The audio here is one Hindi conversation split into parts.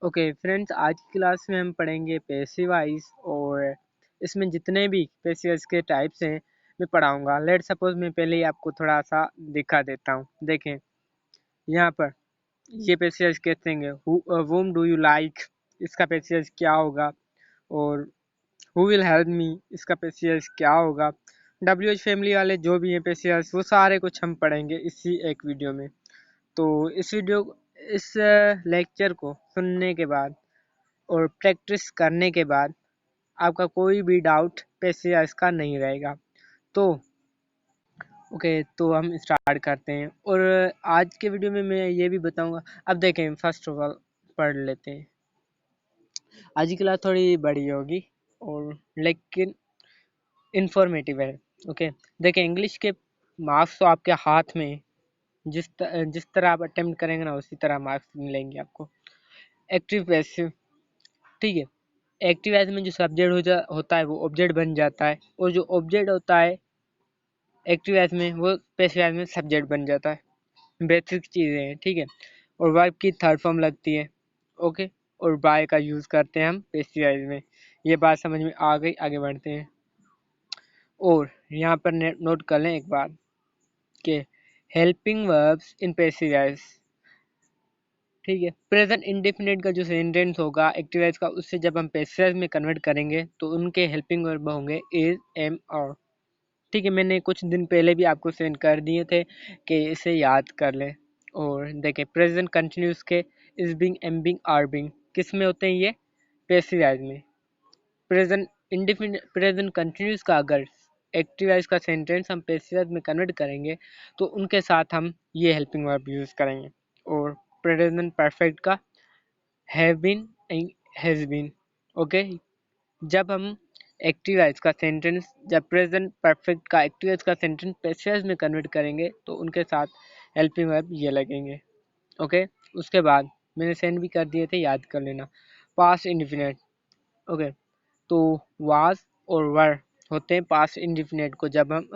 ओके फ्रेंड्स, आज की क्लास में हम पढ़ेंगे पैसिव वॉइस और इसमें जितने भी पैसिव वॉइस के टाइप्स हैं मैं पढ़ाऊंगा। लेट सपोज मैं पहले ही आपको थोड़ा सा दिखा देता हूँ। देखें यहाँ पर ये पैसिव वॉइस कहते हैं whom डू यू लाइक, इसका पैसिव वॉइस क्या होगा। और हु विल हेल्प मी, इसका पैसिव वॉइस क्या होगा। WH फैमिली वाले जो भी हैं पैसिव वॉइस, वो सारे कुछ हम पढ़ेंगे इसी एक वीडियो में। तो इस लेक्चर को सुनने के बाद और प्रैक्टिस करने के बाद आपका कोई भी डाउट पैसिव वॉइस का नहीं रहेगा। तो ओके, तो हम स्टार्ट करते हैं। और आज के वीडियो में मैं ये भी बताऊंगा। अब देखें, फर्स्ट ऑफ ऑल पढ़ लेते हैं। आज की क्लास थोड़ी बड़ी होगी और लेकिन इंफॉर्मेटिव है। ओके, देखें इंग्लिश के मार्क्स तो आपके हाथ में, जिस तरह आप अटेम्प्ट करेंगे ना उसी तरह मार्क्स मिलेंगे आपको। एक्टिव पैसिव, ठीक है। एक्टिव वॉइस में जो सब्जेक्ट होता है वो ऑब्जेक्ट बन जाता है, और जो ऑब्जेक्ट होता है एक्टिव वॉइस में वो पैसिव वॉइस में सब्जेक्ट बन जाता है। बेसिक चीज़ें हैं, ठीक है। और वर्ब की थर्ड फॉर्म लगती है, ओके। और बाय का यूज़ करते हैं हम पैसिव वॉइस में। ये बात समझ में आ गई, आगे बढ़ते हैं। और यहाँ पर नोट कर लें एक बार कि helping verbs in passive voice, ठीक है। प्रेजेंट इंडेफिनिट का जो सेंटेंस होगा एक्टिव वॉइस का, उससे जब हम पैसिव वॉइस में कन्वर्ट करेंगे तो उनके हेल्पिंग वर्ब होंगे इज, एम, और, ठीक है। मैंने कुछ दिन पहले भी आपको सेंड कर दिए थे कि इसे याद कर लें। और देखें प्रेजेंट कंटिन्यूस के is being, am being, are being किस में होते हैं, ये पैसिव वॉइस में। प्रेजेंट इंडेफिनिट, प्रेजेंट कंटिन्यूस का अगर एक्टिव वॉइस का सेंटेंस हम पैसिव वॉइस में कन्वर्ट करेंगे तो उनके साथ हम ये हेल्पिंग वर्ब यूज़ करेंगे। और प्रेजेंट परफेक्ट का have been, has been, okay. जब हम एक्टिव वॉइस का सेंटेंस, जब प्रेजेंट परफेक्ट का एक्टिव वॉइस का सेंटेंस पैसिव वॉइस में कन्वर्ट करेंगे तो उनके साथ हेल्पिंग वर्ब ये लगेंगे, ओके। उसके बाद मैंने सेंड भी कर दिए थे, याद कर लेना। Past indefinite, okay. तो वाज और वर होते हैं पास्ट इंडिफिनिट को जब हम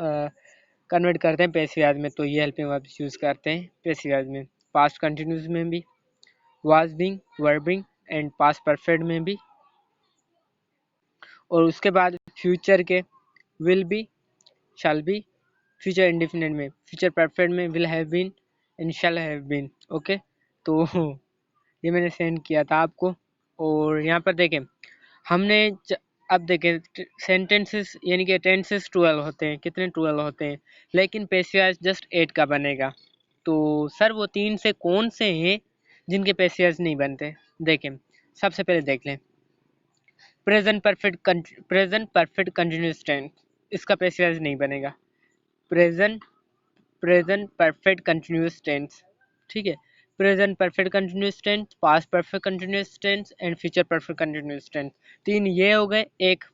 कन्वर्ट करते हैं पैसिव वॉइस में, तो ये हेल्पिंग वर्ब यूज़ करते हैं पैसिव वॉइस में। पास्ट कंटिन्यूस में भी was being, were being, and past perfect में भी। और उसके बाद फ्यूचर के will be, shall be. Future indefinite में, फ्यूचर परफेक्ट में will have been and shall have been, okay. तो ये मैंने सेंड किया था आपको। और यहाँ पर देखें हमने अब देखें सेंटेंसेस यानी कि टेंसेस 12 होते हैं। कितने? 12 होते हैं, लेकिन पैसिव वॉइस जस्ट 8 का बनेगा। तो सर वो 3 से कौन से हैं जिनके पैसिव वॉइस नहीं बनते? देखें सबसे पहले देख लें प्रेजेंट परफेक्ट कंटिन्यूअस टेंस, इसका पैसिव वॉइस नहीं बनेगा। Present present perfect continuous tense, ठीक है। Present perfect continuous tense, past perfect continuous tense and future perfect continuous tense, 3 ये हो गए। एक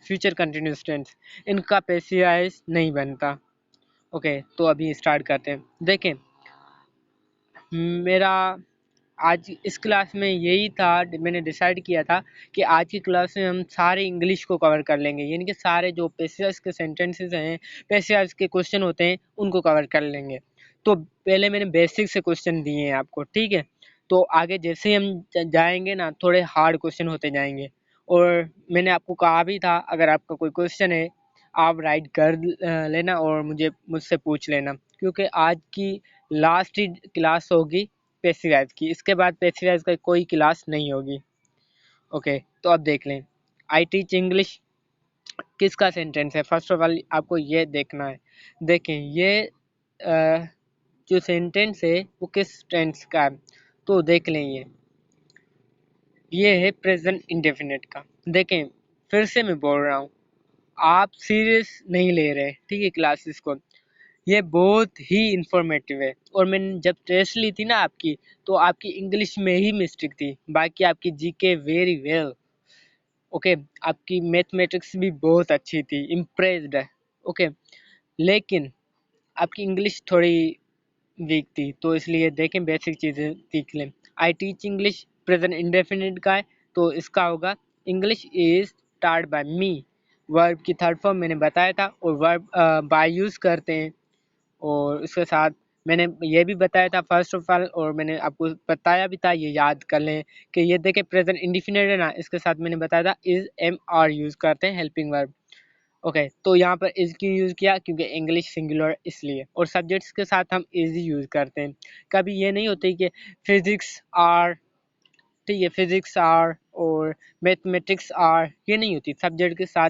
फ्यूचर कंटिन्यूअस टेंस, इनका पैसिव वॉइस नहीं बनता, ओके। तो अभी स्टार्ट करते हैं। देखें मेरा आज इस क्लास में यही था, मैंने डिसाइड किया था कि आज की क्लास में हम सारे इंग्लिश को कवर कर लेंगे, यानी कि सारे जो पैसिव वॉइस के सेंटेंसेस हैं, पैसिव वॉइस के क्वेश्चन होते हैं, उनको कवर कर लेंगे। तो पहले मैंने बेसिक से क्वेश्चन दिए हैं आपको, ठीक है। तो आगे जैसे हम जाएंगे ना, थोड़े हार्ड क्वेश्चन होते जाएंगे। और मैंने आपको कहा भी था अगर आपका कोई क्वेश्चन है आप राइट कर लेना और मुझसे पूछ लेना, क्योंकि आज की लास्ट ही क्लास होगी पैसिव वॉइस की। इसके बाद पैसिव वॉइस का कोई क्लास नहीं होगी, ओके। तो अब देख लें आई टीच इंग्लिश किसका सेंटेंस है। फर्स्ट ऑफ ऑल आपको ये देखना है। देखें ये जो सेंटेंस है वो किस टेंस का है, तो देख लें ये है प्रेजेंट इंडेफिनिट का। देखें फिर से मैं बोल रहा हूँ, आप सीरियस नहीं ले रहे, ठीक है, क्लासेस को। ये बहुत ही इंफॉर्मेटिव है। और मैंने जब टेस्ट ली थी ना आपकी, तो आपकी इंग्लिश में ही मिस्टेक थी, बाकी आपकी जीके वेरी वेल, ओके। आपकी मैथमेटिक्स भी बहुत अच्छी थी, इम्प्रेस्ड है, ओके। लेकिन आपकी इंग्लिश थोड़ी वीक थी, तो इसलिए देखें बेसिक चीज़ें सीख लें। I teach English present indefinite का है, तो इसका होगा English is start by me. Verb की थर्ड फॉर्म मैंने बताया था, और वर्ब बाय यूज़ करते हैं, और उसके साथ मैंने ये भी बताया था फर्स्ट ऑफ ऑल, और मैंने आपको बताया भी था, ये याद कर लें कि ये देखें प्रेजेंट इंडिफिनिट है ना, इसके साथ मैंने बताया था इज एम आर यूज करते हैं हेल्पिंग वर्ब। ओके, तो यहाँ पर इज क्यों यूज किया, क्योंकि इंग्लिश सिंगुलर इसलिए, और सब्जेक्ट्स के साथ हम इज ही यूज करते हैं। कभी ये नहीं होती कि फिजिक्स आर, ठीक है, फिजिक्स आर और मैथमेटिक्स आर, ये नहीं होती। सब्जेक्ट के साथ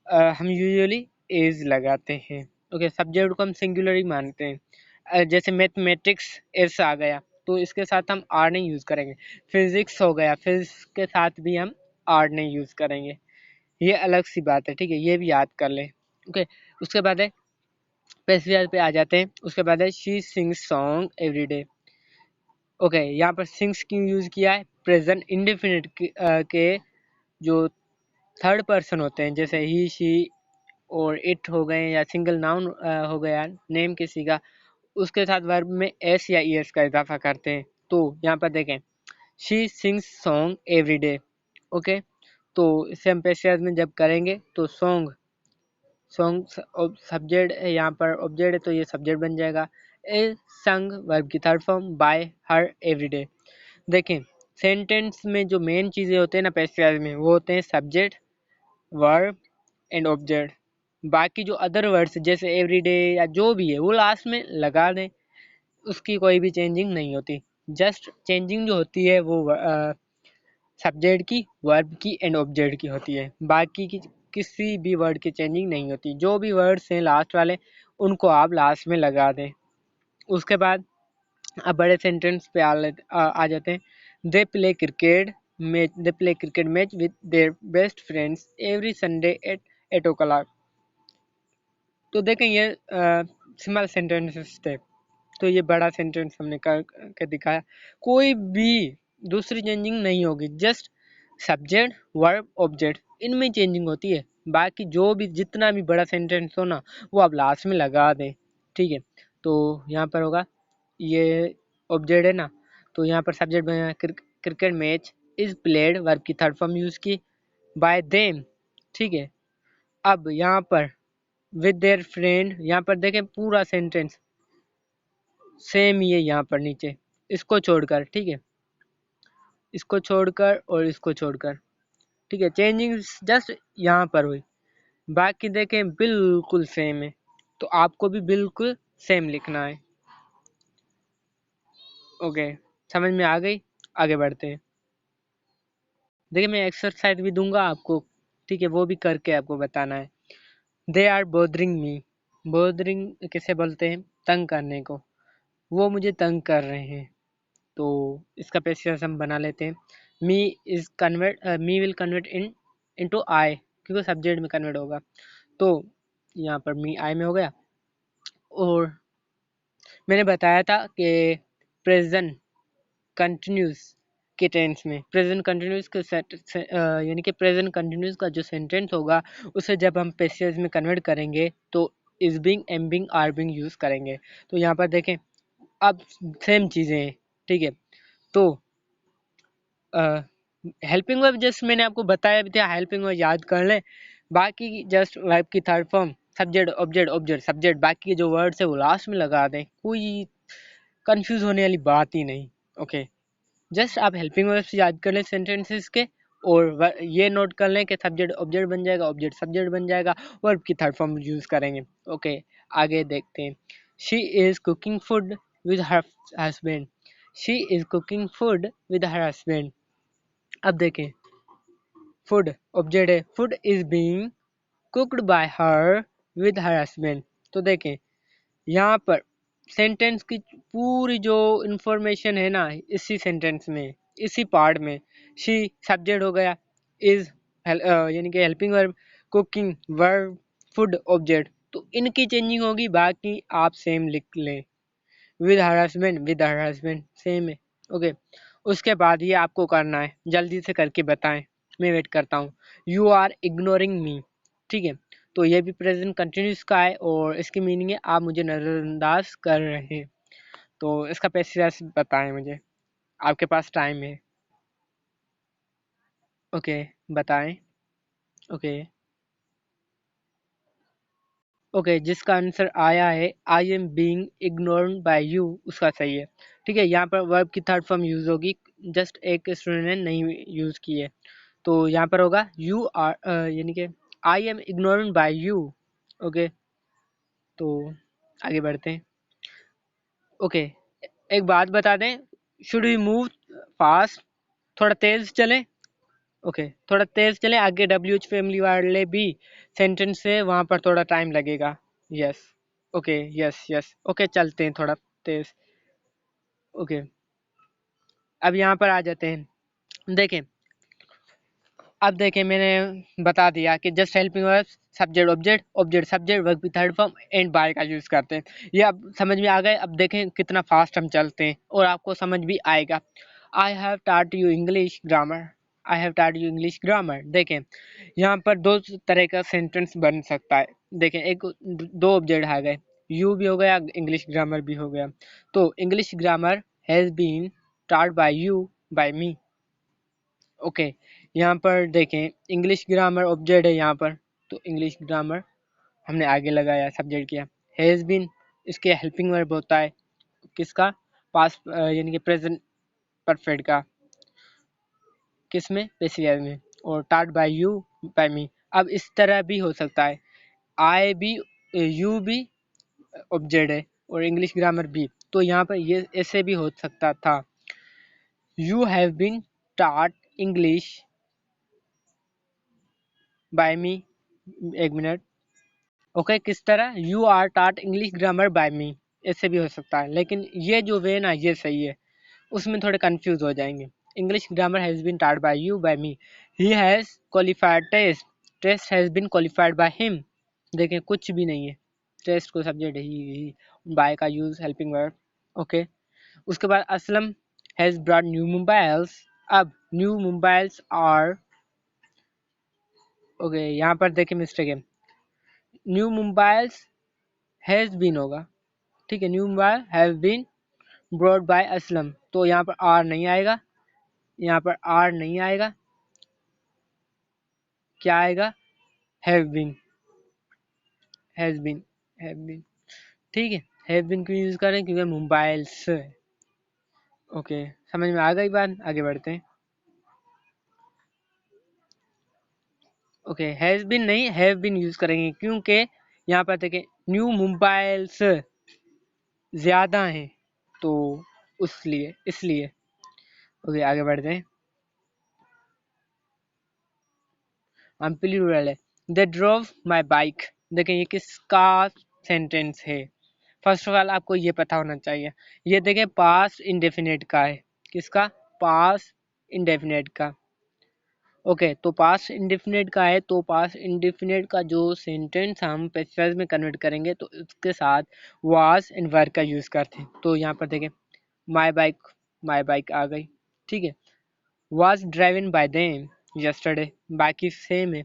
हम यूजुअली इज लगाते हैं। ओके, सब्जेक्ट को हम सिंगुलर ही मानते हैं। जैसे मैथमेटिक्स एस आ गया, तो इसके साथ हम आर नहीं यूज करेंगे। फिजिक्स हो गया, फिजिक्स के साथ भी हम आर नहीं यूज करेंगे। ये अलग सी बात है, ठीक है, ये भी याद कर लें। ओके, उसके बाद है पैसिव पे आ जाते हैं। उसके बाद है she sings song every day. Okay, यहाँ पर सिंग्स क्यों यूज किया है, प्रेजेंट इंडेफिनिट के जो थर्ड पर्सन होते हैं, जैसे ही शी और इट हो गए, या सिंगल नाउन हो गया नेम किसी का, उसके साथ वर्ब में एस या ई एस का इजाफा करते हैं। तो यहाँ पर देखें, she sings song every day. Okay, तो इसे हम पैसिव में जब करेंगे तो सॉन्ग, सॉन्ग सब्जेक्ट है, यहाँ पर ऑब्जेक्ट है, तो ये सब्जेक्ट बन जाएगा। ए संग वर्ब की third form by her every day. देखें, सेंटेंस में जो मेन चीज़ें होते हैं ना पैसिव में, वो होते हैं सब्जेक्ट, वर्ब एंड ऑब्जेक्ट। बाकी जो अदर वर्ड्स जैसे एवरीडे या जो भी है वो लास्ट में लगा दें, उसकी कोई भी चेंजिंग नहीं होती। जस्ट चेंजिंग जो होती है वो सब्जेक्ट की, वर्ब की एंड ऑब्जेक्ट की होती है। बाकी की किसी भी वर्ड की चेंजिंग नहीं होती। जो भी वर्ड्स हैं लास्ट वाले, उनको आप लास्ट में लगा दें। उसके बाद अब बड़े सेंटेंस पे आ जाते हैं। They play cricket match, they play cricket match with their best friends every Sunday at 8 o'clock। तो देखें, ये स्मॉल सेंटेंसेस थे, तो ये बड़ा सेंटेंस हमने कर के दिखाया। कोई भी दूसरी चेंजिंग नहीं होगी, जस्ट सब्जेक्ट, वर्ब, ऑब्जेक्ट, इनमें चेंजिंग होती है। बाकी जो भी जितना भी बड़ा सेंटेंस हो ना, वो आप लास्ट में लगा दें, ठीक है। तो यहाँ पर होगा, ये ऑब्जेक्ट है ना, तो यहाँ पर सब्जेक्ट बना cricket match, is played verb की थर्ड फॉर्म यूज की, बाय देम, ठीक है। अब यहाँ पर विद देयर फ्रेंड, यहाँ पर देखें पूरा सेंटेंस सेम ही है यहाँ पर नीचे, इसको छोड़कर, ठीक है, इसको छोड़कर और इसको छोड़कर, ठीक है, चेंजिंग जस्ट यहाँ पर हुई। बाकी देखें बिल्कुल सेम है, तो आपको भी बिल्कुल सेम लिखना है। ओके, समझ में आ गई, आगे बढ़ते हैं। देखिए, मैं एक्सरसाइज भी दूंगा आपको, ठीक है, वो भी करके आपको बताना है। They are bothering me, bothering किसे बोलते हैं, तंग करने को, वो मुझे तंग कर रहे हैं। तो इसका पैसिव हम बना लेते हैं। Me is convert, me will convert into I, क्योंकि सब्जेक्ट में कन्वर्ट होगा। तो यहाँ पर मी आई में हो गया। और मैंने बताया था कि प्रेजेंट कंटिन्यूस के टेंस में, प्रेजेंट कंटिन्यूस के यानी कि प्रेजेंट कंटिन्यूस का जो सेंटेंस होगा, उसे जब हम पैसिव में कन्वर्ट करेंगे तो is being, am being, are being use करेंगे। तो यहाँ पर देखें, अब सेम चीज़ें हैं, ठीक है। तो हेल्पिंग वर्ब जस्ट मैंने आपको बताया भी था, हेल्पिंग वर्ब याद कर लें। बाकी जस्ट वर्ब की third form, subject, object, object, subject, बाकी के जो वर्ड्स है वो लास्ट में लगा दें, कोई कंफ्यूज होने वाली बात ही नहीं। ओके, जस्ट आप हेल्पिंग वर्ब से याद कर लें सेंटेंसेस के, और ये नोट कर लें कि सब्जेक्ट ऑब्जेक्ट बन जाएगा, ऑब्जेक्ट सब्जेक्ट बन जाएगा, वर्ब की थर्ड फॉर्म यूज करेंगे। ओके, आगे देखते हैं। She is cooking food with her husband, she is cooking food with her husband. अब देखें, फूड ऑब्जेक्ट है, food is being cooked bye her with her husband. तो देखें, यहाँ पर सेंटेंस की पूरी जो इंफॉर्मेशन है ना, इसी सेंटेंस में, इसी पार्ट में, शी सब्जेक्ट हो गया, इज यानी कि helping verb, cooking verb, food object, तो इनकी चेंजिंग होगी, बाकी आप सेम लिख लें। विद हर हस्बैंड सेम है। ओके, उसके बाद ये आपको करना है, जल्दी से करके बताएं, मैं वेट करता हूँ। यू आर इग्नोरिंग मी, ठीक है, तो ये भी प्रेजेंट कंटिन्यूस का है, और इसकी मीनिंग है आप मुझे नज़रअंदाज कर रहे हैं। तो इसका पैसिव बताएं मुझे, आपके पास टाइम है। ओके, बताएं। ओके, ओके, जिसका आंसर आया है I am being ignored bye you, उसका सही है। ठीक है, यहाँ पर वर्ब की थर्ड फॉर्म यूज होगी, जस्ट एक स्टूडेंट ने नहीं यूज की है, तो यहाँ पर होगा यू आर, यानी कि I am ignored bye you. Okay, तो आगे बढ़ते हैं। ओके, एक बात बता दें, शुड वी मूव फास्ट, थोड़ा तेज चलें। ओके, थोड़ा तेज चलें, आगे डब्ल्यू एच फैमिली वाले भी सेंटेंस से वहाँ पर थोड़ा टाइम लगेगा। Yes, okay, yes yes, okay, चलते हैं थोड़ा तेज। ओके, अब यहाँ पर आ जाते हैं, देखें, अब देखें मैंने बता दिया कि just helping verb subject object, object subject, verb की थर्ड फॉर्म एंड बाय का यूज करते हैं। ये अब समझ में आ गए। अब देखें कितना फास्ट हम चलते हैं और आपको समझ भी आएगा। I have taught you English grammar, I have taught you English grammar. देखें यहाँ पर दो तरह का सेंटेंस बन सकता है। देखें, एक दो ऑब्जेक्ट आ गए, यू भी हो गया, इंग्लिश ग्रामर भी हो गया। तो English grammar has been taught by you by me. Okay, यहाँ पर देखें इंग्लिश ग्रामर ऑब्जेक्ट है यहाँ पर, तो इंग्लिश ग्रामर हमने आगे लगाया, सब्जेक्ट किया। हैज बीन इसके हेल्पिंग वर्ब होता है, किसका, पास्ट यानी कि प्रेजेंट परफेक्ट का, किसमें, पेसिव में, और टाट बाय यू बाय मी। अब इस तरह भी हो सकता है, आई भी, यू भी ऑब्जेक्ट है और इंग्लिश ग्रामर भी, तो यहाँ पर ये ऐसे भी हो सकता था, you have been taught English by me. एक मिनट। ओके, किस तरह, you are taught English grammar by me, ऐसे भी हो सकता है, लेकिन ये जो वे ना ये सही है, उसमें थोड़े कंफ्यूज हो जाएंगे। English grammar has been taught by you by me, he has qualified test, test has been qualified by him. देखें कुछ भी नहीं है, टेस्ट को सब्जेक्ट ही बाय का यूज हेल्पिंग वर्ब। ओके, उसके बाद Aslam has brought new mobiles. अब न्यू मोबाइल्स आर, ओके, यहाँ पर देखें मिस्टेक है, न्यू मोबाइल्स हैज बीन होगा। ठीक है, new mobile have been brought by Aslam, तो यहाँ पर आर नहीं आएगा, यहाँ पर आर नहीं आएगा, क्या आएगा, have been, has been, have been. ठीक है, हैव बीन क्यों यूज करें, क्योंकि मोबाइल्स। ओके, समझ में आ गई बात, आगे बढ़ते हैं। ओके, हैज बीन नहीं, हैव बीन यूज करेंगे, क्योंकि यहाँ पर देखें न्यू मोबाइल्स ज्यादा हैं, तो उसलिए, इसलिए। ओके, आगे बढ़ते हैं। हम प्लूरल है, दे ड्रोव माई बाइक। देखें ये किसका सेंटेंस है, फर्स्ट ऑफ ऑल आपको ये पता होना चाहिए। ये देखें पास्ट इंडेफिनिट का है, किसका, पास्ट इंडेफिनिट का। ओके, तो पास्ट इंडेफिनिट का है, तो पास्ट इंडेफिनिट का जो सेंटेंस हम पैसिव में कन्वर्ट करेंगे तो उसके साथ वाज एंड वर का यूज करते हैं। तो यहाँ पर देखें माई बाइक, माई बाइक आ गई। ठीक है, was driven by them yesterday, बाकी सेम है,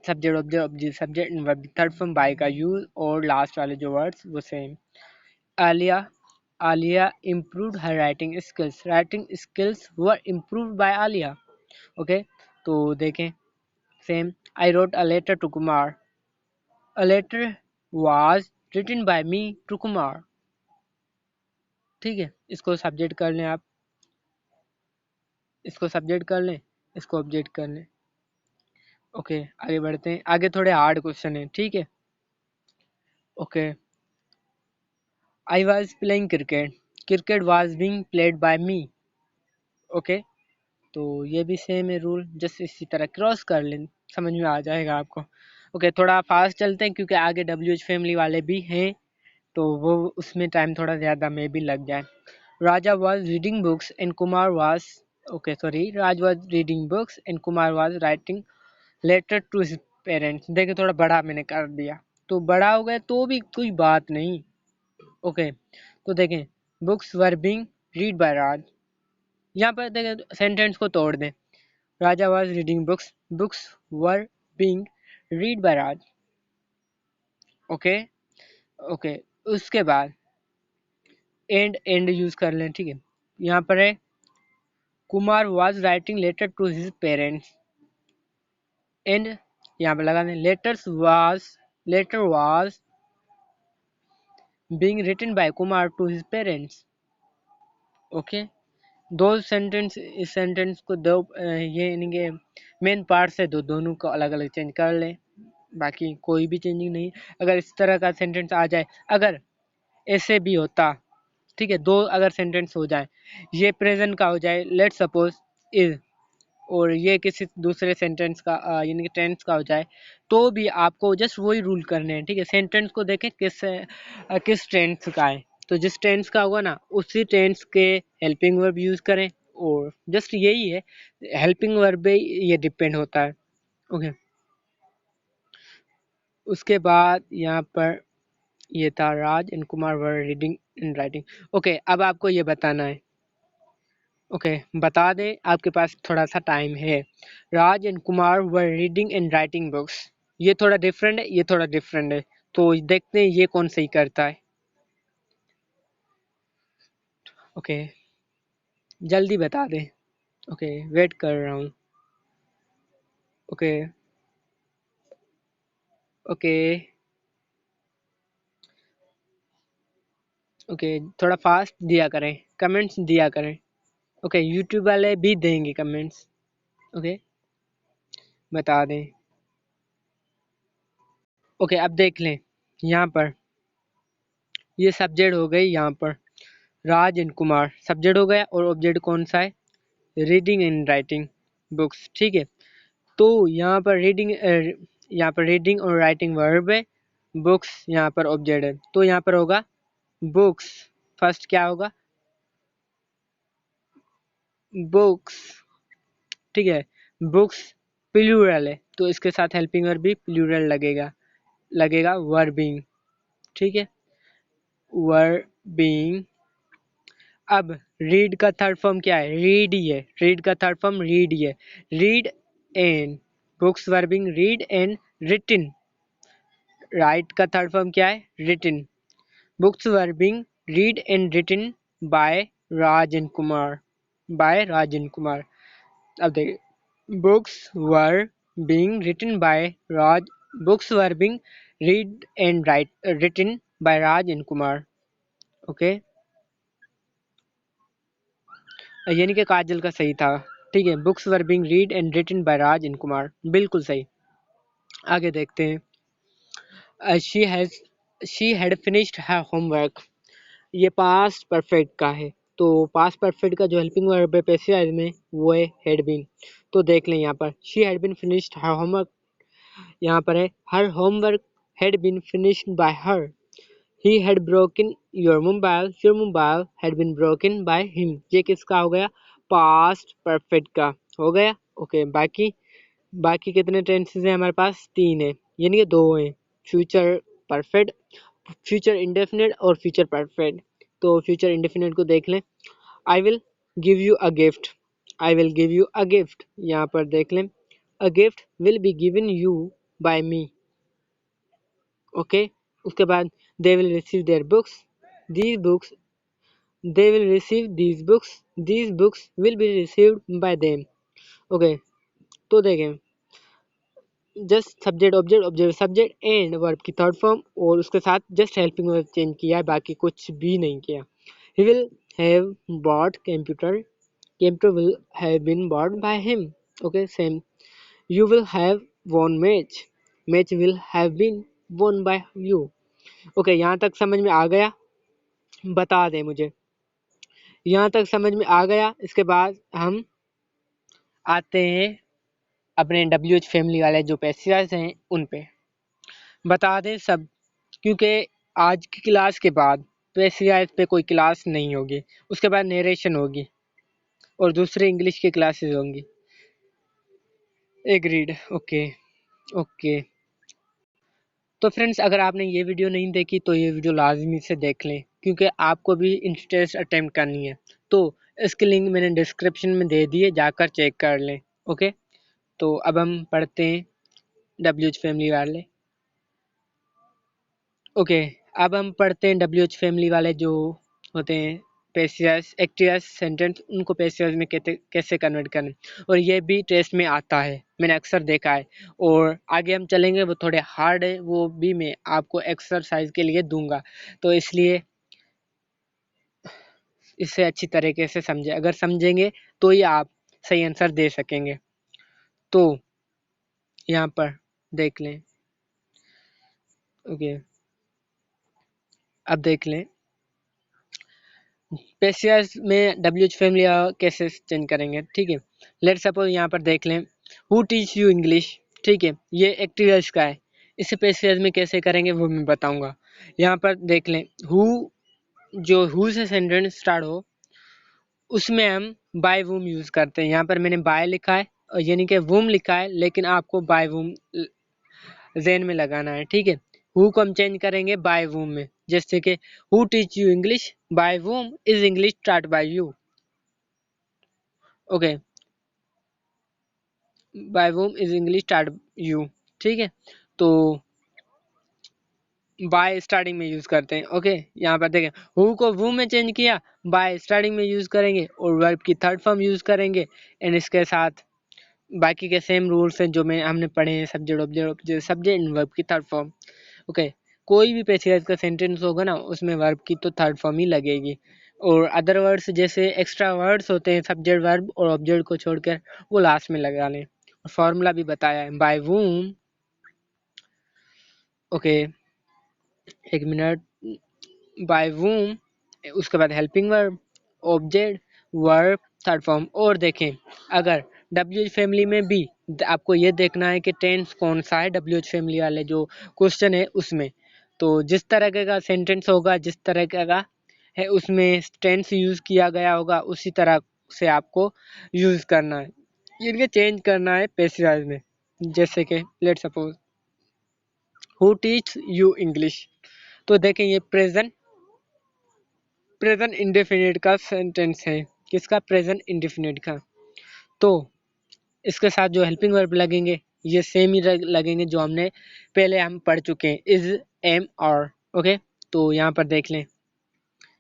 subject object object subject and verb, third form by का यूज, और लास्ट वाले जो वर्ड्स वो same. Alia, Alia improved her writing skills, writing skills were improved by Alia. Okay, तो देखें same, I wrote a letter to Kumar, a letter was written by me to Kumar। ठीक है, इसको सब्जेक्ट कर लें आप, इसको सब्जेक्ट कर लें, इसको ऑब्जेक्ट कर लें। ओके, आगे बढ़ते हैं, आगे थोड़े हार्ड क्वेश्चन है। ठीक है, okay, I was playing cricket, cricket was being played by me। Okay, तो ये भी सेम है रूल, जस्ट इसी तरह क्रॉस कर लें, समझ में आ जाएगा आपको। ओके, थोड़ा फास्ट चलते हैं क्योंकि आगे डब्ल्यू एच फैमिली वाले भी हैं, तो वो उसमें टाइम थोड़ा ज़्यादा में भी लग जाए। Raja was reading books and Kumar was, okay sorry, Raj was reading books and Kumar was writing letter to his parents. देखिए थोड़ा बड़ा मैंने कर दिया, तो बड़ा हो गया तो भी कोई बात नहीं। ओके, तो देखें books were being read by Raj, यहाँ पर देखें सेंटेंस को तोड़ दें, Raja was reading books, books were being read by Raj. Okay, okay, उसके बाद एंड यूज कर लें। ठीक है, यहाँ पर है Kumar was writing letter to his parents, and यहाँ पर लगा दें letter was being written by Kumar to his parents. Okay, दो सेंटेंस, इस सेंटेंस को दो ये इनके मेन पार्ट्स है, दोनों को अलग अलग चेंज कर ले, बाकी कोई भी चेंजिंग नहीं। अगर इस तरह का सेंटेंस आ जाए, अगर ऐसे भी होता, ठीक है, दो अगर सेंटेंस हो जाए, ये प्रेजेंट का हो जाए, लेट सपोज इज, और ये किसी दूसरे सेंटेंस का यानी कि टेंस का हो जाए, तो भी आपको जस्ट वही रूल करने हैं, ठीक है। सेंटेंस को देखें किस टेंस का है, तो जिस टेंस का होगा ना उसी टेंस के हेल्पिंग वर्ब यूज करें, और जस्ट यही है, हेल्पिंग वर्ब पे ये डिपेंड होता है। ओके, उसके बाद यहाँ पर ये था Raj and Kumar were reading and writing. Okay, अब आपको ये बताना है। ओके, बता दें, आपके पास थोड़ा सा टाइम है। Raj and Kumar were reading and writing books, ये थोड़ा डिफरेंट है, ये थोड़ा डिफरेंट है, तो देखते हैं ये कौन सही करता है। ओके, जल्दी बता दें। ओके, वेट कर रहा हूँ। ओके ओके ओके, थोड़ा फास्ट दिया करें, कमेंट्स दिया करें। ओके, यूट्यूब वाले भी देंगे कमेंट्स। ओके, बता दें। ओके, अब देख लें, यहाँ पर ये सब्जेक्ट हो गई, यहाँ पर राज एंड कुमार सब्जेक्ट हो गया, और ऑब्जेक्ट कौन सा है, रीडिंग एंड राइटिंग बुक्स, ठीक है। तो यहाँ पर रीडिंग और राइटिंग वर्ब है, बुक्स यहाँ पर ऑब्जेक्ट है, तो यहाँ पर होगा बुक्स। फर्स्ट क्या होगा, बुक्स, ठीक है। बुक्स प्लूरल है, तो इसके साथ हेल्पिंग वर्ब भी प्लूरल लगेगा, वर्बिंग, ठीक है, वर्बिंग। अब रीड का थर्ड फॉर्म क्या है, रीड ही है, रीड का थर्ड फॉर्म रीड ही है, read and books were being read and written. Write का थर्ड फॉर्म क्या है, written, books were being read and written by Raj and Kumar, अब देखिए, books were being read and write written by Raj and Kumar. Okay, यानी कि काजल का सही था, ठीक है, books were being read and written by Raj and Kumar, बिल्कुल सही। आगे देखते हैं, she had finished her homework, ये पास्ट परफेक्ट का है, तो पास्ट परफेक्ट का जो हेल्पिंग वर्ब है पैसिव में वो है हैड बीन। तो देख लें, यहाँ पर she had been finished her homework, यहाँ पर है her homework had been finished by her. He had broken your mobile had been broken by him, ये किसका हो गया, पास्ट परफेक्ट का हो गया। ओके, बाकी कितने टेंसेस हैं हमारे पास, तीन है, यानी कि दो हैं, फ्यूचर परफेक्ट, फ्यूचर इंडेफिनिट और फ्यूचर परफेक्ट। तो फ्यूचर इंडेफिनिट को देख लें, I will give you a gift, यहाँ पर देख लें, a gift will be given you by me. Okay, उसके बाद they will receive their books, these books they will receive these books will be received by them. Okay, तो देखें, just subject subject and verb की थर्ड फॉर्म, और उसके साथ जस्ट हेल्पिंग वर्ब चेंज किया है, बाकी कुछ भी नहीं किया। He will have bought computer will have been bought by him. Okay, same, you will have won match will have been won by you. Okay, यहाँ तक समझ में आ गया, बता दे मुझे, यहाँ तक समझ में आ गया। इसके बाद हम आते हैं अपने WH फैमिली वाले जो पैसेज हैं उन पे, बता दें सब, क्योंकि आज की क्लास के बाद पैसेज पे कोई क्लास नहीं होगी, उसके बाद नरेशन होगी और दूसरे इंग्लिश की क्लासेस होंगी। Agreed, okay okay. तो फ्रेंड्स, अगर आपने ये वीडियो नहीं देखी तो ये वीडियो लाजमी से देख लें, क्योंकि आपको भी इंग्लिश टेस्ट अटेम्प्ट करनी है, तो इसकी लिंक मैंने डिस्क्रिप्शन में दे दी है, जाकर चेक कर लें। ओके, तो अब हम पढ़ते हैं WH फैमिली वाले। ओके, अब हम पढ़ते हैं WH फैमिली वाले जो होते हैं पेशियस एक्टियस सेंटेंस, उनको पेशियस में कैसे कन्वर्ट करें, और ये भी टेस्ट में आता है, मैंने अक्सर देखा है। और आगे हम चलेंगे, वो थोड़े हार्ड है, वो भी मैं आपको एक्सरसाइज के लिए दूंगा, तो इसलिए इसे अच्छी तरीके से समझे, अगर समझेंगे तो ही आप सही आंसर दे सकेंगे। तो यहाँ पर देख लें, ओके, अब देख लें पेशियस में डब्ल्यूएच फैमिली कैसे चेंज करेंगे। ठीक है, लेट सपोज यहाँ पर देख लें हु टीच यू इंग्लिश। ठीक है, ये एक्टियस का है, इसे पेशियस में कैसे करेंगे वो मैं बताऊंगा। यहाँ पर देख लें हु, जो हु से सेंटेंस स्टार्ट हो उसमें हम बाय वूम यूज करते हैं। यहाँ पर मैंने बाय लिखा है, यानी कि वूम लिखा है, लेकिन आपको बाय वूम जेन में लगाना है। ठीक है, हु को हम चेंज करेंगे बाय वूम में, जैसे कि who teach you English, by whom is English start by you. Okay, by whom is English start you. ठीक है, तो बाय स्टार्टिंग में यूज करते हैं। ओके, यहाँ पर देखें हु को वू में चेंज किया, बाय स्टार्टिंग में यूज करेंगे और वर्ब की थर्ड फॉर्म यूज करेंगे, एंड इसके साथ बाकी के सेम रूल्स हैं जो मैं हमने पढ़े हैं, subject object subject and verb की थर्ड फॉर्म। ओके, कोई भी पेशियस का सेंटेंस होगा ना उसमें वर्ब की तो थर्ड फॉर्म ही लगेगी, और अदर वर्ड्स जैसे एक्स्ट्रा वर्ड्स होते हैं सब्जेक्ट वर्ब और ऑब्जेक्ट को छोड़कर, वो लास्ट में लगा लें। फॉर्मूला भी बताया है बाय वूम। ओके, एक मिनट, बाय वूम, उसके बाद helping verb, object, verb, third form. और देखें अगर डब्ल्यूएच फैमिली में भी आपको ये देखना है कि टेंस कौन सा है, डब्ल्यूएच फैमिली वाले जो क्वेश्चन है उसमें, तो जिस तरह का सेंटेंस होगा, जिस तरह का है उसमें टेंस यूज किया गया होगा, उसी तरह से आपको यूज करना है, इनके चेंज करना है पैसेज में। जैसे कि let suppose who teach you English, तो देखें ये प्रेजेंट प्रेजेंट इंडेफिनिट का सेंटेंस है, किसका, प्रेजेंट इंडेफिनिट का। तो इसके साथ जो हेल्पिंग वर्ब लगेंगे ये सेम ही लगेंगे जो हमने पहले हम पढ़ चुके हैं, इज, एम, और। ओके, तो यहाँ पर देख लें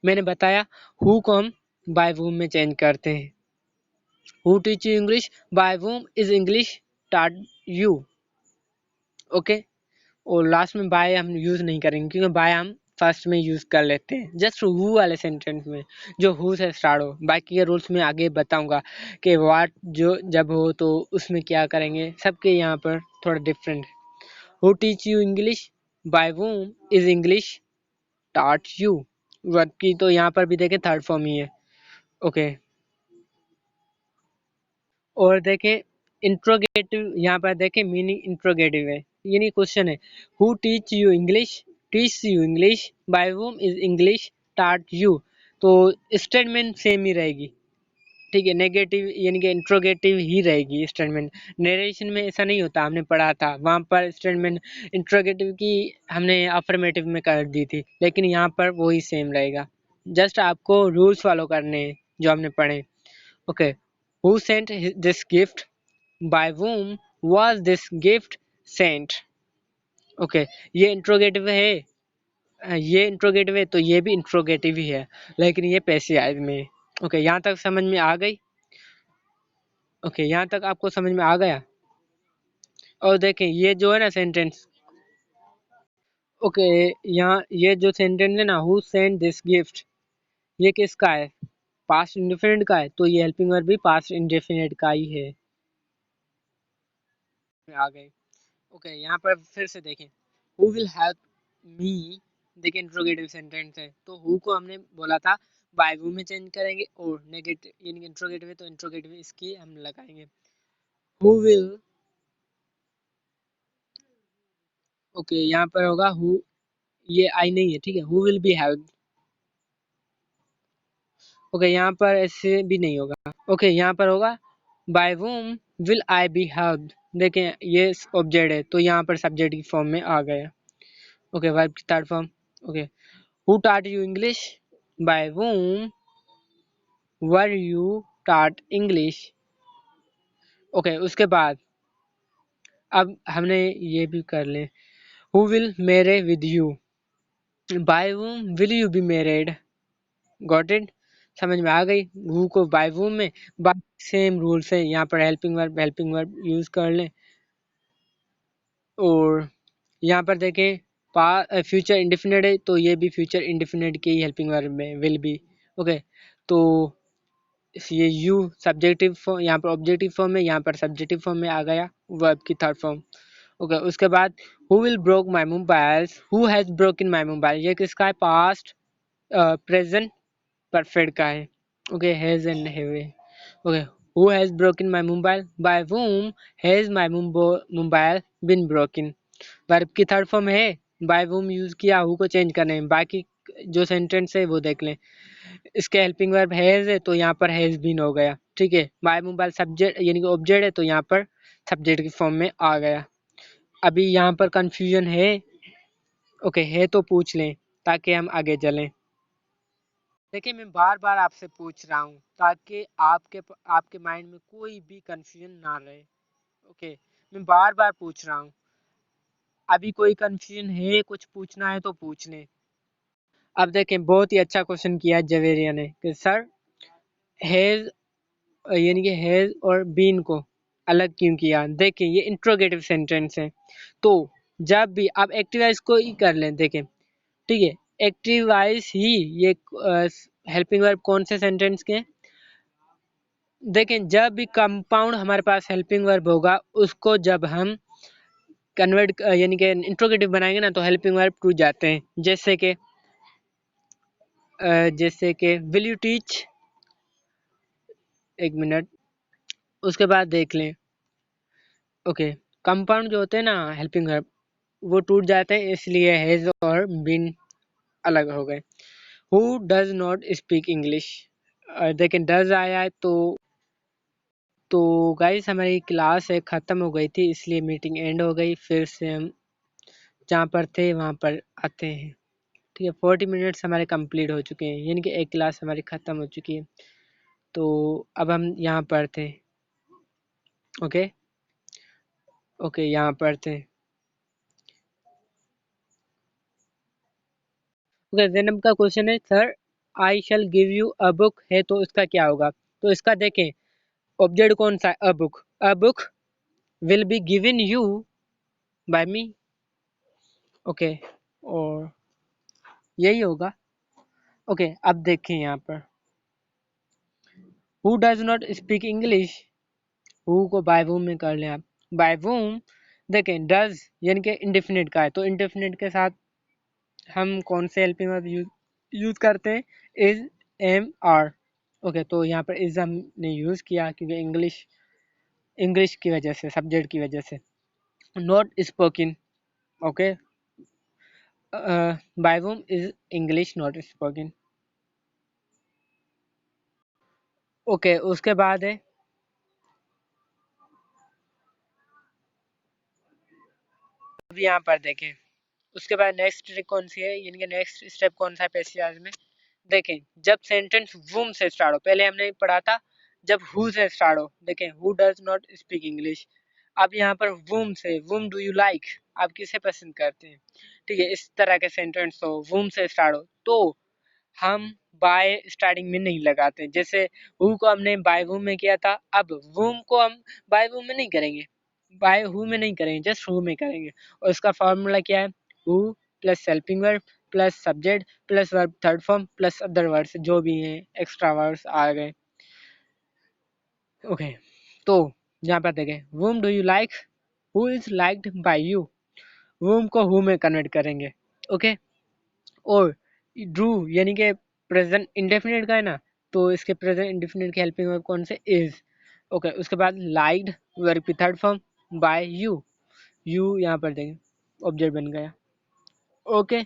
मैंने बताया हु को हम बाय वूम में चेंज करते हैं, who teach you English, by whom is English taught you. Okay, और लास्ट में बाय हम यूज नहीं करेंगे क्योंकि बाय हम फर्स्ट में यूज कर लेते हैं जस्ट हु वाले सेंटेंस में जो हु से स्टार्ट हो। बाकी के रूल्स में आगे बताऊंगा कि व्हाट जो जब हो तो उसमें क्या करेंगे, सबके यहाँ पर थोड़ा डिफरेंट है। Who teach you English, by whom is English taught you, verb की तो यहाँ पर भी देखें थर्ड फॉर्म ही है। ओके, और देखें इंट्रोगेटिव, यहाँ पर देखें मीनिंग इंट्रोगेटिव है, यानी क्वेश्चन है who teach you English, by whom is English taught you, तो स्टेटमेंट सेम ही रहेगी। ठीक है, नेगेटिव यानी कि इंट्रोगेटिव ही रहेगी स्टेटमेंट। नरेशन में ऐसा नहीं होता, हमने पढ़ा था वहाँ पर स्टेटमेंट इंट्रोगेटिव की हमने अफर्मेटिव में कर दी थी, लेकिन यहाँ पर वही सेम रहेगा, जस्ट आपको रूल्स फॉलो करने हैं जो हमने पढ़े। Okay, who sent this gift, by whom was this gift sent. Okay, ये इंट्रोगेटिव है, ये इंट्रोगेटिव है तो ये भी इंट्रोगेटिव ही है, लेकिन ये पैसिव में है। ओके, यहाँ तक समझ में आ गई। ओके, यहाँ तक आपको समझ में आ गया। और देखें ये जो है ना सेंटेंस, ओके, यहाँ ये जो सेंटेंस है ना हु सेंट दिस गिफ्ट, ये किसका है, पास्ट इंडेफिनिट का है, तो ये हेल्पिंग वर्ब भी पास्ट इंडेफिनिट का ही है। आ गए। ओके, यहाँ पर फिर से देखें हु विल हेल्प मी, देखिए इंट्रोगेटिव सेंटेंस है तो हु को हमने बोला था बाय वू में चेंज करेंगे, और नेगेटिव यानी कि इंट्रोगेटिव है तो इंट्रोगेटिव इसकी हम लगाएंगे हु विल। ओके, यहाँ पर होगा हु, ये आई नहीं है, ठीक है, who will be help. Okay, यहाँ पर ऐसे भी नहीं होगा। ओके, यहाँ पर होगा by whom will I be helped, देखें ये ऑब्जेक्ट है तो यहाँ पर सब्जेक्ट की फॉर्म में आ गया। ओके, वर्ब की third form. Okay, who taught you English, by whom were you taught English। Okay, उसके बाद अब हमने ये भी कर ले who will marry with you, by whom will you be married। Got it. समझ में आ गई। हु को बाय वूम में, बाकी सेम रूल्स है, यहाँ पर हेल्पिंग वर्ब यूज कर लें। और यहाँ पर देखें फ्यूचर इंडेफिनिट है, तो ये भी फ्यूचर इंडेफिनिट के ही हेल्पिंग वर्ब में विल बी। ओके, तो ये यू सब्जेक्टिव फॉर्म, यहाँ पर ऑब्जेक्टिव फॉर्म है, यहाँ पर सब्जेक्टिव फॉर्म में आ गया वर्ब की थर्ड फॉर्म। ओके, उसके बाद who will broke my mobile, who has broken my mobile, ये किसका है, पास्ट प्रेजेंट परफेक्ट का है। Okay, has and have. Okay, who has broken my mobile, by whom has my mobile been broken. Verb की थर्ड फॉर्म है, बाय whom यूज किया, हु को चेंज करने में। बाकी जो सेंटेंस है वो देख लें। इसके हेल्पिंग वर्ब हैज है, तो यहाँ पर हैज बीन हो गया। ठीक है, बाय मोबाइल सब्जेक्ट यानी कि ऑब्जेक्ट है, तो यहाँ पर सब्जेक्ट की फॉर्म में आ गया। अभी यहाँ पर कंफ्यूजन है, ओके है तो पूछ लें ताकि हम आगे चलें। देखिए, मैं बार बार आपसे पूछ रहा हूँ ताकि आपके माइंड में कोई भी कंफ्यूजन ना रहे। ओके, मैं बार बार पूछ रहा हूँ। अभी कोई कंफ्यूजन है, कुछ पूछना है तो पूछ लें। अब देखें, बहुत ही अच्छा क्वेश्चन किया जवेरिया ने कि सर हैज यानी कि हैज और बीन को अलग क्यों किया। देखिए, ये इंट्रोगेटिव सेंटेंस है, तो जब भी आप एक्टिवाइज को ही कर लें। देखें, ठीक है, एक्टिवाइज ही ये हेल्पिंग वर्ब कौन से सेंटेंस के। देखें, जब भी कंपाउंड हमारे पास हेल्पिंग वर्ब होगा, उसको जब हम कन्वर्ट यानी कि इंट्रोगेटिव बनाएंगे ना, तो हेल्पिंग वर्ब टूट जाते हैं। जैसे कि विल यू टीच, एक मिनट, उसके बाद देख लें। ओके, कंपाउंड जो होते हैं ना हेल्पिंग वर्ब, वो टूट जाते हैं, इसलिए हैज और बीन अलग हो गए। Who does not speak English, देखें डज आया है, तो गाइस हमारी क्लास है ख़त्म हो गई थी, इसलिए मीटिंग एंड हो गई। फिर से हम जहाँ पर थे वहाँ पर आते हैं। ठीक है, 40 मिनट्स हमारे कंप्लीट हो चुके हैं, यानी कि एक क्लास हमारी ख़त्म हो चुकी है। तो अब हम यहाँ पर थे। ओके ओके, यहाँ पर थे। ओके, जैनब का क्वेश्चन है, sir I shell give you a book है, तो इसका क्या होगा। तो इसका देखें, ऑब्जेक्ट कौन सा है, a book. A book will be given you by me. Okay, और यही होगा। ओके, अब देखें यहाँ पर who does not speak English, who को बाय वूम में कर लें आप। बाय वूम, देखें डज यानी कि इंडेफिनिट का है, तो इंडेफिनिट के साथ हम कौन से हेल्पिंग वर्ब यूज करते हैं, इज, एम, आर। ओके, तो यहाँ पर इज हमने यूज किया क्योंकि इंग्लिश की वजह से, सब्जेक्ट की वजह से। Not spoken, okay, by whom is English not spoken. Okay, उसके बाद है, अब यहाँ पर देखें, उसके बाद नेक्स्ट ट्रिक कौन सी है, यानी कि नेक्स्ट स्टेप कौन सा है पैसेज में। देखें, जब सेंटेंस वूम से स्टार्ट हो, पहले हमने पढ़ा था जब हु से स्टार्ट हो। देखें, who does not speak English. अब यहाँ पर वूम से, वूम डू यू लाइक, आप किसे पसंद करते हैं। ठीक है, इस तरह के सेंटेंस हो, वूम से स्टार्ट हो, तो हम बाय स्टार्टिंग में नहीं लगाते। जैसे हु को हमने बाय वूम में किया था, अब वूम को हम बाय वूम में नहीं करेंगे, बाय हु में नहीं करेंगे, जस्ट हु में करेंगे। और इसका फॉर्मूला क्या है, who plus helping verb plus subject plus verb third form plus other words जो भी हैं, एक्स्ट्रा वर्ड्स आ गए। ओके, तो यहाँ पर देखें, whom do you like, who is liked by you, whom को who में कन्वर्ट करेंगे। ओके, और ड्रू यानी कि प्रेजेंट इंडेफिनिट का है ना, तो इसके प्रेजेंट इंडेफिनिट के हेल्पिंग वर्ब कौन से, इज। ओके, उसके बाद लाइक्ड वर्ब की third form by you, you यहाँ पर देखें ऑब्जेक्ट बन गया। ओके,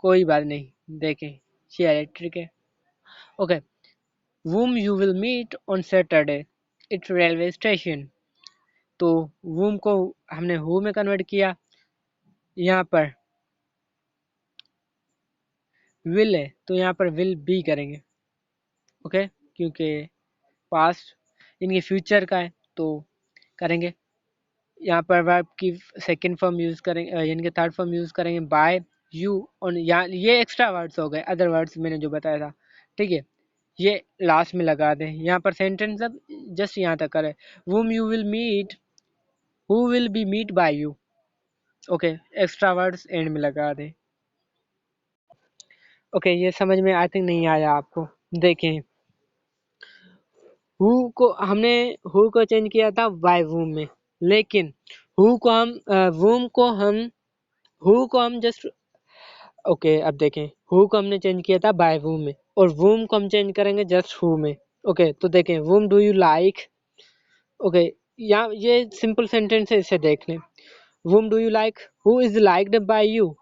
कोई बात नहीं, देखें शेयर ट्रिक है। Okay, whom you will meet on Saturday at railway station, तो whom को हमने who में कन्वर्ट किया, यहाँ पर will है, तो यहाँ पर will be करेंगे। ओके, क्योंकि पास्ट इनके फ्यूचर का है, तो करेंगे। यहाँ पर वर्ब की सेकंड फॉर्म यूज करेंगे, यानी कि थर्ड फॉर्म यूज करेंगे बाय यू। और यहाँ ये एक्स्ट्रा वर्ड्स हो गए, अदर वर्ड्स मैंने जो बताया था। ठीक है, ये लास्ट में लगा दें। यहाँ पर सेंटेंस अब जस्ट यहाँ तक करें, whom you will meet, who will be meet by you। Okay, extra words and में लगा दें। ओके, ये समझ में आई थिंक नहीं आया आपको। देखें, हु को हमने हु को चेंज किया था बाय वूम में, लेकिन हु को हम वूम को हम हु को हम जस्ट ओके अब देखें, हु को हमने चेंज किया था बाय वूम में और वूम को हम चेंज करेंगे जस्ट हु में। ओके, तो देखें, whom do you like. Okay, यहाँ ये सिंपल सेंटेंस है, इसे देख लें। Whom do you like, who is liked by you.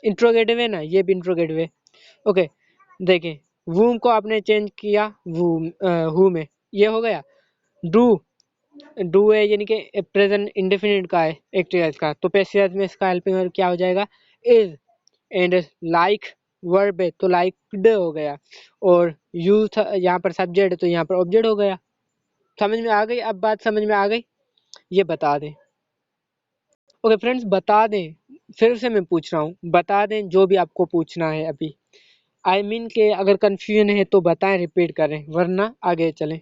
Interrogative है ना, ये भी इंट्रोगेटिव है। ओके, देखें, वूम को आपने चेंज किया वूम हु में, ये हो गया। डू है यानी कि प्रेजेंट इंडेफिनिट का है, एक्टिव का, तो पैसिव में इसका हेल्पिंग वर्ब क्या हो जाएगा, इज। एंड लाइक वर्ब है तो लाइक्ड हो गया, और यू यहाँ पर सब्जेक्ट है तो यहाँ पर ऑब्जेक्ट हो गया। समझ में आ गई? अब बात समझ में आ गई? ये बता दें। ओके फ्रेंड्स, बता दें, फिर से मैं पूछ रहा हूँ, बता दें जो भी आपको पूछना है अभी। आई मीन के अगर कंफ्यूजन है तो बताएं, रिपीट करें, वरना आगे चलें।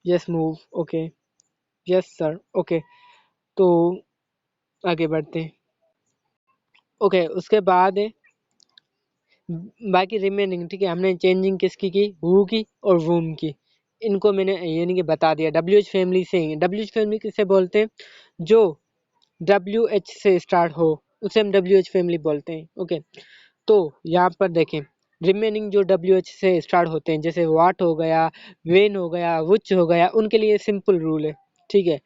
Yes move, okay, yes sir, okay, तो आगे बढ़ते हैं। ओके, उसके बाद है बाकी रिमेनिंग, ठीक है। हमने चेंजिंग किसकी की, हु की और वूम की, इनको मैंने यानी कि बता दिया। WH फैमिली से, WH फैमिली किसे बोलते हैं, जो WH से स्टार्ट हो उसे हम WH फैमिली बोलते हैं। ओके, तो यहाँ पर देखें, रिमेनिंग जो WH से स्टार्ट होते हैं, जैसे वाट हो गया, वेन हो गया, विच हो गया, उनके लिए सिंपल रूल है, ठीक है।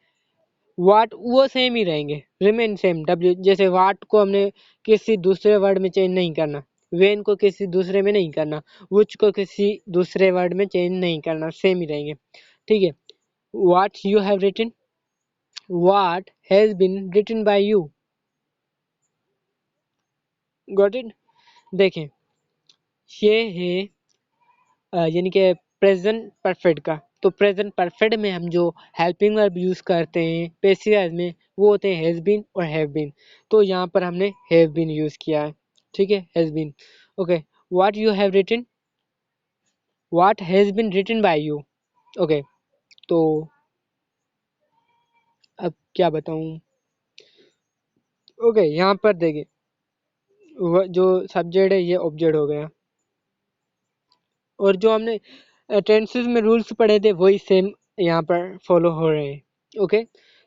वाट वो सेम ही रहेंगे, रिमेन सेम। W जैसे वाट को हमने किसी दूसरे वर्ड में चेंज नहीं करना, वेन को किसी दूसरे में नहीं करना, विच को किसी दूसरे वर्ड में चेंज नहीं करना, सेम ही रहेंगे, ठीक है। What you have written, what has been written by you, got it. देखें, ये है यानी कि प्रेजेंट परफेक्ट का, तो प्रेजेंट परफेक्ट में हम जो हेल्पिंग वर्ब यूज करते हैं पेसिव में, वो होते हैं हैज बीन और हैव बीन। तो यहाँ पर हमने हैव बीन यूज किया है, ठीक है, has been. Okay, what you have written, what has been written by you. Okay, तो अब क्या बताऊं। ओके, यहाँ पर देखिए, जो सब्जेक्ट है ये ऑब्जेक्ट हो गया, और जो हमने टेंसेस में रूल्स पढ़े थे वही सेम यहाँ पर फॉलो हो रहे हैं। ओके,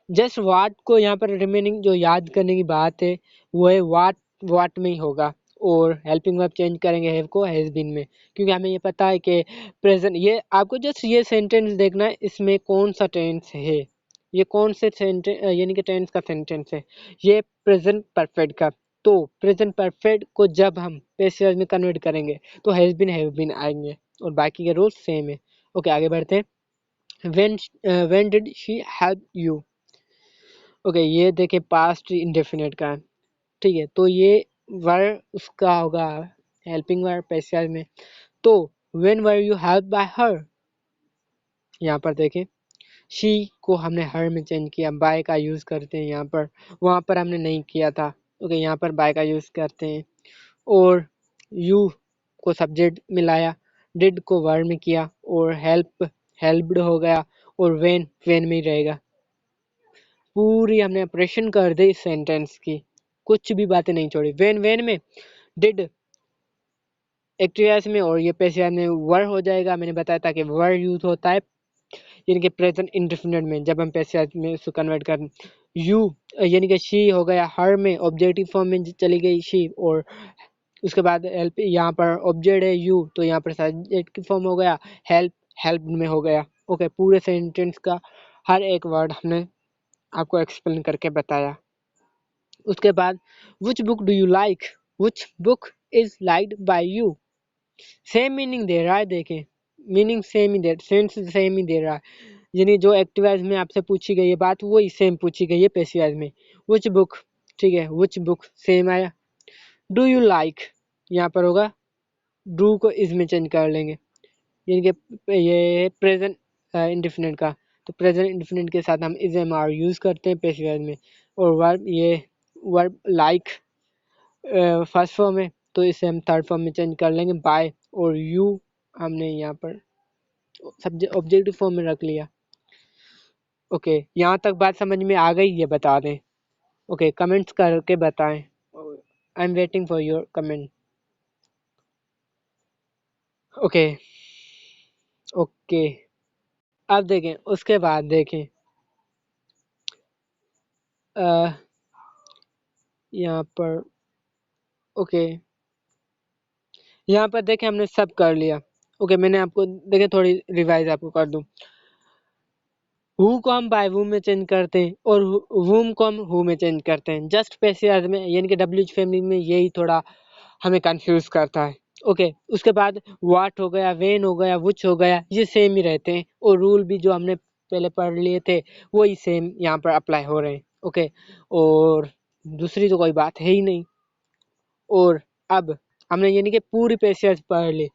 जस्ट वाट को यहाँ पर रिमेनिंग जो याद करने की बात है वो है वाट में ही होगा, और हेल्पिंग वर्ब चेंज करेंगे हैव को हैज बीन में, क्योंकि हमें ये पता है कि प्रेजेंट, ये आपको जस्ट ये सेंटेंस देखना है, इसमें कौन सा टेंस है, ये कौन से सेंटेंस यानी कि टेंस का सेंटेंस है, ये प्रेजेंट परफेक्ट का। तो प्रेजेंट परफेक्ट को जब हम पेसिव में कन्वर्ट करेंगे तो हैव बीन आएंगे, और बाकी के रूल्स सेम है। ओके, आगे बढ़ते हैं। When did she help you. Okay, ये देखें पास्ट इंडेफिनिट का, ठीक है, तो ये वर्ब उसका होगा हेल्पिंग वर्ब पेसिव में। तो when were you help by हर, यहाँ पर देखें, शी को हमने हर में चेंज किया, बाय का यूज करते हैं यहाँ पर, वहाँ पर हमने नहीं किया था। ओके, यहाँ पर बाय का यूज करते हैं, और यू को सब्जेक्ट में लाया, डिड को वर्ब में किया, और हेल्प्ड हो गया, और वेन में ही रहेगा। पूरी हमने ऑपरेशन कर दी इस सेंटेंस की, कुछ भी बातें नहीं छोड़ी। वेन में, डिड एक्टिव में, और ये पैसिव में वर्ब हो जाएगा। मैंने बताया था कि वर्ब यूज होता है यानी कि प्रेजेंट इंडेफिनिट में, जब हम पैसिव में उसको कन्वर्ट करें। यू यानी कि शी हो गया, हर में ऑब्जेक्टिव फॉर्म में चली गई शी, और उसके बाद हेल्प, यहाँ पर ऑब्जेक्ट है यू, तो यहाँ पर सब्जेक्ट की फॉर्म हो गया, हेल्प में हो गया। ओके, पूरे सेंटेंस का हर एक वर्ड हमने आपको एक्सप्लेन करके बताया। उसके बाद which book do you like, which book is liked by you, same meaning दे रहा है। देखें, मीनिंग सेम ही दे, सेंस सेम ही दे रहा है, यानी जो एक्टिवाइज में आपसे पूछी गई है बात वही सेम पूछी गई है पैसिवाइज में। विच बुक, ठीक है, विच बुक सेम आया। डू यू लाइक, यहाँ पर होगा डू को इज में चेंज कर लेंगे, यानी कि ये प्रेजेंट इंडेफिनिट का, तो प्रेजेंट इंडेफिनिट के साथ हम इज एम आर यूज करते हैं पैसिव में। और वर्ब, ये वर्ब लाइक फर्स्ट फॉर्म है तो इसे हम थर्ड फॉर्म में चेंज कर लेंगे बाय और यू, हमने यहाँ पर सब्जेक्ट ऑब्जेक्टिव फॉर्म में रख लिया। ओके, यहाँ तक बात समझ में आ गई है, बता दें। ओके, कमेंट्स करके बताएं। I am waiting for your comment. Okay okay, अब देखें, उसके बाद देखें यहाँ पर। ओके, यहाँ पर देखें हमने सब कर लिया। ओके, मैंने आपको देखें थोड़ी रिवाइज आपको कर दूं। हु को हम बाय वू में चेंज करते हैं और वूम को हम हु में चेंज करते हैं। जस्ट पैसिव में यानी कि डब्ल्यूच फैमिली में यही थोड़ा हमें कंफ्यूज करता है। ओके, उसके बाद वाट हो गया, वेन हो गया, वुच हो गया, ये सेम ही रहते हैं और रूल भी जो हमने पहले पढ़ लिए थे वही सेम यहाँ पर अप्लाई हो रहे हैं। ओके, और दूसरी तो कोई बात है ही नहीं। और अब हमने यानी कि पूरी पैसेज पढ़ ली।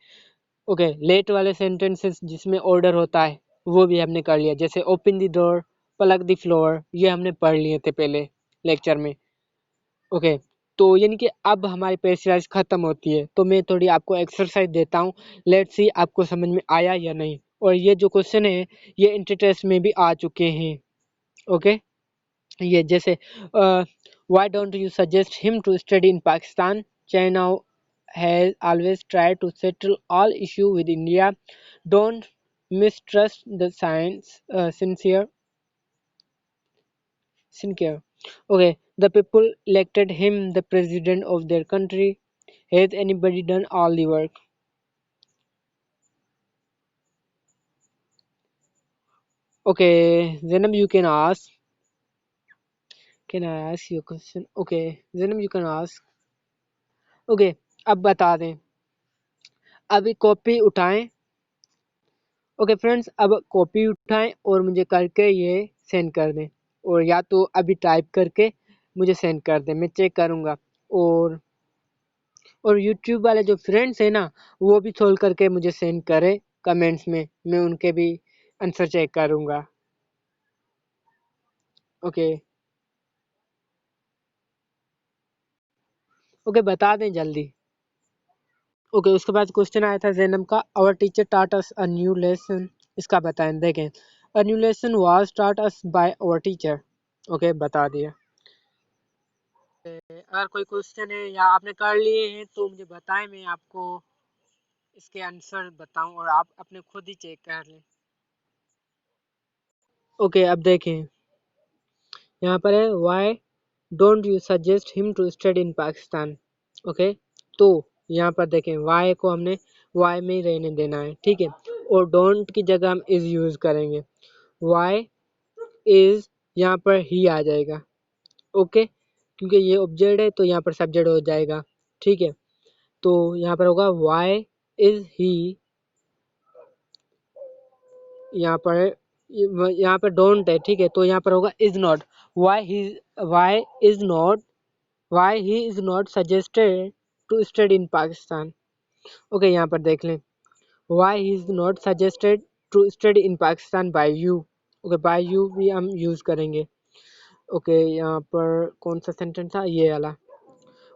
ओके, लेट वाले सेंटेंसेस जिसमें ऑर्डर होता है वो भी हमने कर लिया, जैसे open the door, plug the floor, ये हमने पढ़ लिए थे पहले लेक्चर में। ओके, तो यानी कि अब हमारी पैसेज खत्म होती है, तो मैं थोड़ी आपको एक्सरसाइज देता हूँ। लेट्स सी आपको समझ में आया या नहीं। और ये जो क्वेश्चन है ये इंटर टेस्ट में भी आ चुके हैं। ओके, ये जैसे why don't you suggest him to study in Pakistan, China has always tried to settle all issue with India. Don't mistrust the sincere. Okay, the people elected him the president of their country. Has anybody done all the work? Okay, Zainab, you can ask. Can I ask you a question? Okay, Zainab, you can ask. Okay, अब बता दें। अभी कॉपी उठाएं। ओके फ्रेंड्स, अब कॉपी उठाएं और मुझे करके ये सेंड कर दें, और या तो अभी टाइप करके मुझे सेंड कर दें, मैं चेक करूँगा। और यूट्यूब वाले जो फ्रेंड्स हैं ना, वो भी सोल्व करके मुझे सेंड करें कमेंट्स में, मैं उनके भी आंसर चेक करूँगा। ओके ओके, बता दें जल्दी। ओके, उसके बाद क्वेश्चन आया था जैनम का, आवर टीचर टाट अस अ न्यू लेसन। इसका बताएं, देखें। अ न्यू लेसन वाज टाट अस बाय आवर टीचर। ओके, बता दिया। अगर कोई क्वेश्चन है या आपने कर लिए हैं तो मुझे बताएं, मैं आपको इसके आंसर बताऊं और आप अपने खुद ही चेक कर लें। ओके, अब देखें, यहाँ पर है why don't you suggest him to study in Pakistan. Okay, तो यहाँ पर देखें वाई को हमने वाई में ही रहने देना है, ठीक है। और डोंट की जगह हम इज यूज करेंगे। वाई इज, यहाँ पर ही आ जाएगा। ओके, क्योंकि ये ऑब्जेक्ट है तो यहाँ पर सब्जेक्ट हो जाएगा, ठीक है। तो यहाँ पर होगा वाई इज ही, यहाँ पर डोंट है, ठीक है, तो यहाँ पर होगा is not. Why is not, why he is not suggested to study in Pakistan. Okay, यहाँ पर देख लें, why he is not suggested to study in Pakistan by you. Okay, by you भी हम यूज करेंगे। ओके, यहाँ पर कौन सा सेंटेंस था, ये वाला।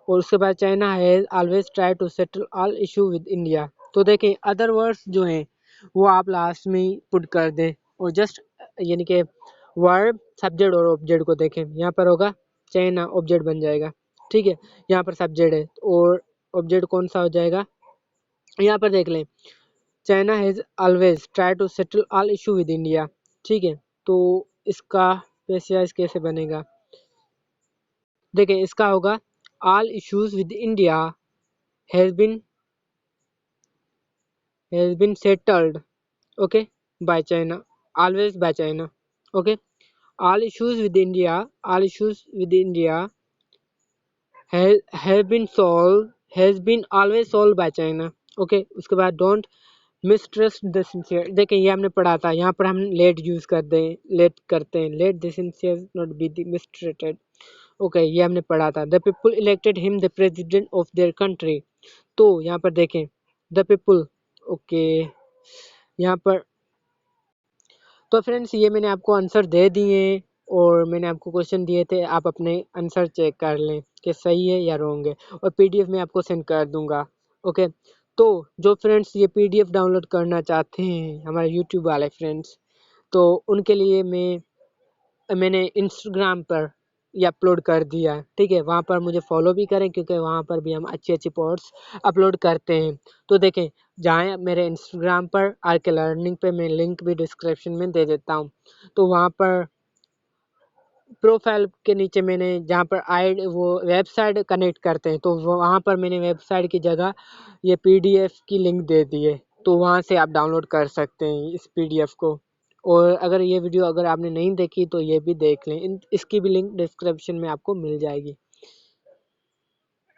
और उसके बाद China has always try to settle all issue with India. तो देखें अदर वर्ड्स जो हैं वो आप लास्ट में ही पुट कर दें, और जस्ट यानी कि वर्ब, सब्जेक्ट और ऑब्जेक्ट को देखें। यहाँ पर होगा चाइना, ऑब्जेक्ट बन जाएगा, ठीक है। यहाँ पर सब्जेक्ट है और ऑब्जेक्ट कौन सा हो जाएगा, यहाँ पर देख लें, China has always try to settle all issue with India, ठीक है। तो इसका पैसेज कैसे बनेगा, देखिए इसका होगा all issues with India has been settled, okay, by China, always by China. Okay, all issues with India, all issues with India have been solved, has been always solved by China. Okay, उसके बाद डोंट मिसट्रस्ट द सिंसियर। देखिए ये हमने पढ़ा था, यहाँ पर हम लेट यूज कर दें, लेट करते हैं, let the sincere not be mistreated. Okay, ये हमने पढ़ा था। The people elected him the president of their country. तो यहाँ पर देखें द पीपल, ओके, यहाँ पर। तो फ्रेंड्स ये मैंने आपको आंसर दे दिए, और मैंने आपको क्वेश्चन दिए थे, आप अपने आंसर चेक कर लें कि सही है या रॉन्ग है, और पीडीएफ में आपको सेंड कर दूंगा। ओके, तो जो फ्रेंड्स ये PDF डाउनलोड करना चाहते हैं हमारे यूट्यूब वाले फ्रेंड्स, तो उनके लिए मैंने इंस्टाग्राम पर ये अपलोड कर दिया, ठीक है। वहाँ पर मुझे फॉलो भी करें क्योंकि वहाँ पर भी हम अच्छी अच्छी पोस्ट अपलोड करते हैं। तो देखें, जाएँ मेरे इंस्टाग्राम पर RK लर्निंग पे, मैं लिंक भी डिस्क्रिप्शन में दे देता हूँ। तो वहाँ पर प्रोफाइल के नीचे मैंने जहाँ पर वो वेबसाइट कनेक्ट करते हैं, तो वहाँ पर मैंने वेबसाइट की जगह ये PDF की लिंक दे दी है। तो वहाँ से आप डाउनलोड कर सकते हैं इस PDF को। और अगर ये वीडियो अगर आपने नहीं देखी तो ये भी देख लें, इसकी भी लिंक डिस्क्रिप्शन में आपको मिल जाएगी।